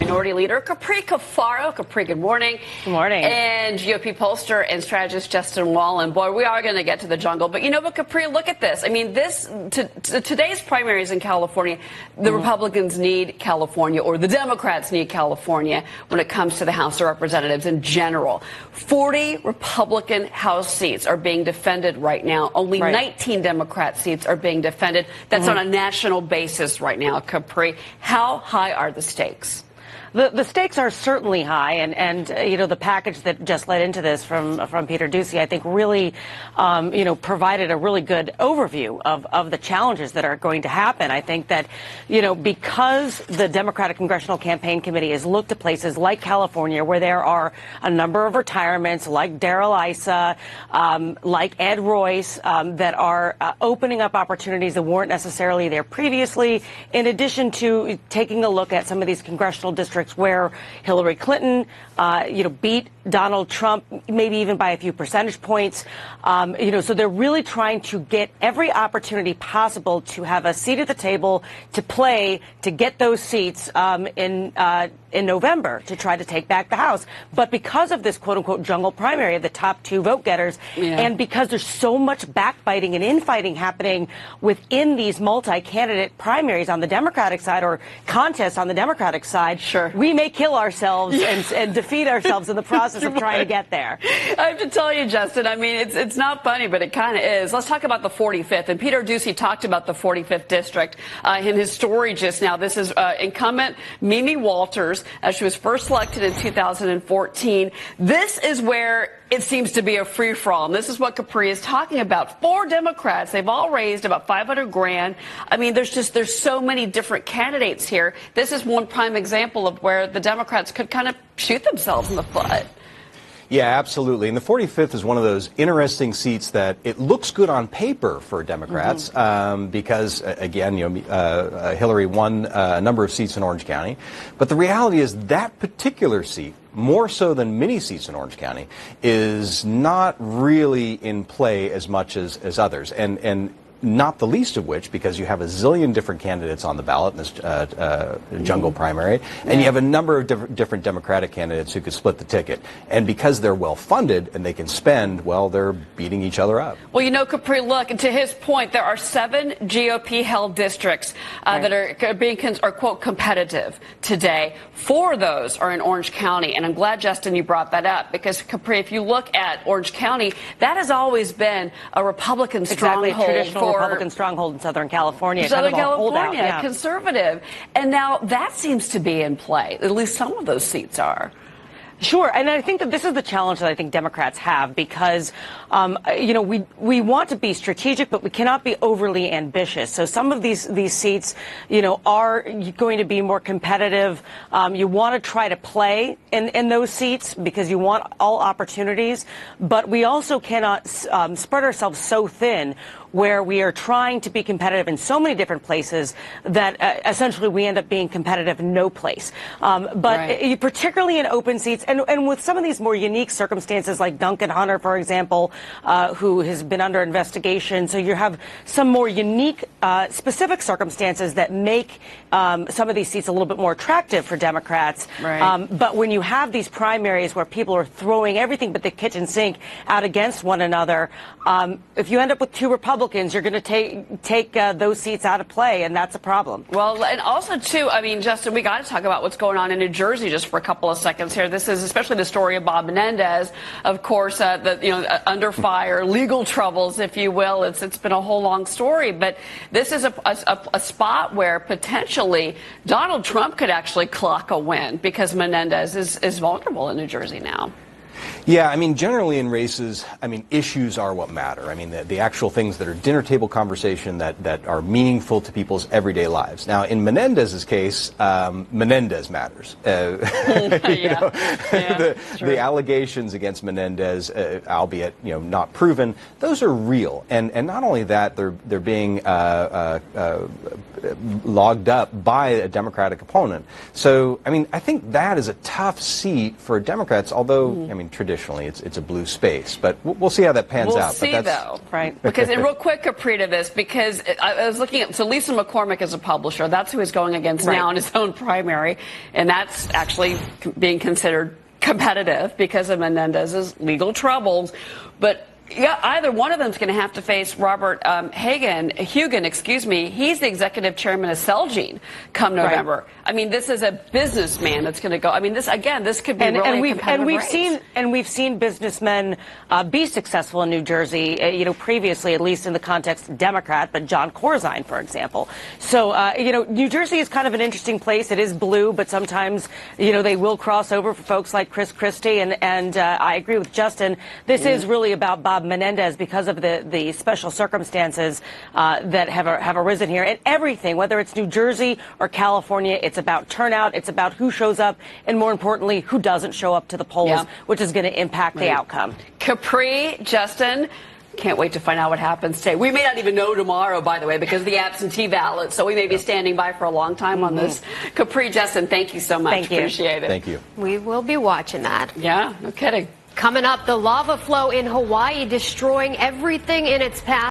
Minority Leader Capri Cafaro. Capri, good morning. Good morning. And GOP pollster and strategist Justin Wallin. Boy, we are going to get to the jungle. But Capri, look at this. I mean, today's primaries in California, the Republicans need California, or the Democrats need California when it comes to the House of Representatives in general. 40 Republican House seats are being defended right now. Only 19 Democrat seats are being defended. That's on a national basis right now, Capri. How high are the stakes? The stakes are certainly high, and the package that just led into this from Peter Doocy, I think, really provided a really good overview of the challenges that are going to happen. I think that because the Democratic Congressional Campaign Committee has looked at places like California, where there are a number of retirements, like Darrell Issa, like Ed Royce, that are opening up opportunities that weren't necessarily there previously. In addition to taking a look at some of these congressional districts where Hillary Clinton, beat Donald Trump, maybe even by a few percentage points. So they're really trying to get every opportunity possible to have a seat at the table, to play, to get those seats in November to try to take back the House. But because of this quote-unquote jungle primary of the top two vote getters, and because there's so much backbiting and infighting happening within these multi-candidate primaries on the Democratic side, or contests on the Democratic side, we may kill ourselves and defeat ourselves in the process of trying to get there. I have to tell you, Justin, I mean, it's not funny, but it kind of is. Let's talk about the 45th. And Peter Doocy talked about the 45th district in his story just now. This is incumbent Mimi Walters, as she was first elected in 2014. This is where it seems to be a free-for-all. And this is what Capri is talking about. 4 Democrats, they've all raised about $500,000. I mean, there's so many different candidates here. This is one prime example of where the Democrats could kind of shoot themselves in the foot. Yeah, absolutely. And the 45th is one of those interesting seats that it looks good on paper for Democrats because, again, Hillary won a number of seats in Orange County. But the reality is that particular seat, more so than many seats in Orange County, is not really in play as much as others. And not the least of which because you have a zillion different candidates on the ballot in this jungle primary, and you have a number of different Democratic candidates who could split the ticket. And because they're well-funded and they can spend, well, they're beating each other up. Well, Capri, look, to his point, there are 7 GOP-held districts that are quote, competitive today. 4 of those are in Orange County, and I'm glad, Justin, you brought that up, because, Capri, if you look at Orange County, that has always been a Republican stronghold. Traditional Republican stronghold in Southern California. Southern kind of California, conservative. And now that seems to be in play. At least some of those seats are. Sure, and I think that this is the challenge that I think Democrats have because, we want to be strategic, but we cannot be overly ambitious. So some of these seats, are going to be more competitive. You want to try to play in those seats because you want all opportunities, but we also cannot spread ourselves so thin where we are trying to be competitive in so many different places that essentially we end up being competitive in no place. But particularly in open seats, and with some of these more unique circumstances like Duncan Hunter, for example, who has been under investigation. So you have some more unique, specific circumstances that make some of these seats a little bit more attractive for Democrats. But when you have these primaries where people are throwing everything but the kitchen sink out against one another, if you end up with 2 Republicans, you're going to take those seats out of play, and that's a problem. Well, and also, too, I mean, Justin, we got to talk about what's going on in New Jersey just for a couple of seconds here. This is especially the story of Bob Menendez, of course, under fire, legal troubles, if you will. It's been a whole long story, but this is a spot where potentially Donald Trump could actually clock a win because Menendez is vulnerable in New Jersey now. Yeah, I mean, generally in races, I mean, issues are what matter. I mean, the actual things that are dinner table conversation that are meaningful to people's everyday lives. Now, in Menendez's case, Menendez matters. The allegations against Menendez, albeit not proven, those are real. And not only that, they're being logged up by a Democratic opponent. So, I mean, I think that is a tough seat for Democrats. Although, I mean, traditionally, traditionally. It's a blue space. But we'll see how that pans we'll out. See, but that's, though. Right. Because, and real quick, Capri, to this, because I was looking at, so Lisa McCormick is a publisher. That's who he's going against now in his own primary. And that's actually being considered competitive because of Menendez's legal troubles. But yeah, either one of them is going to have to face Robert Hugen, excuse me. He's the executive chairman of Celgene come November. Right. I mean, this is a businessman that's going to go. I mean, this could be really a competitive race. We've seen businessmen be successful in New Jersey. Previously, at least in the context Democrat, but John Corzine, for example. So New Jersey is kind of an interesting place. It is blue, but sometimes they will cross over for folks like Chris Christie. And I agree with Justin. This is really about Bob Menendez because of the special circumstances that have arisen here. And everything, whether it's New Jersey or California, it's about turnout, it's about who shows up, and more importantly, who doesn't show up to the polls, which is going to impact the outcome. Capri, Justin, can't wait to find out what happens today. We may not even know tomorrow, by the way, because of the absentee ballot, so we may be standing by for a long time on this. Capri, Justin, thank you so much. Thank you. Appreciate it. Thank you. We will be watching that. Yeah, no kidding. Coming up, the lava flow in Hawaii destroying everything in its path.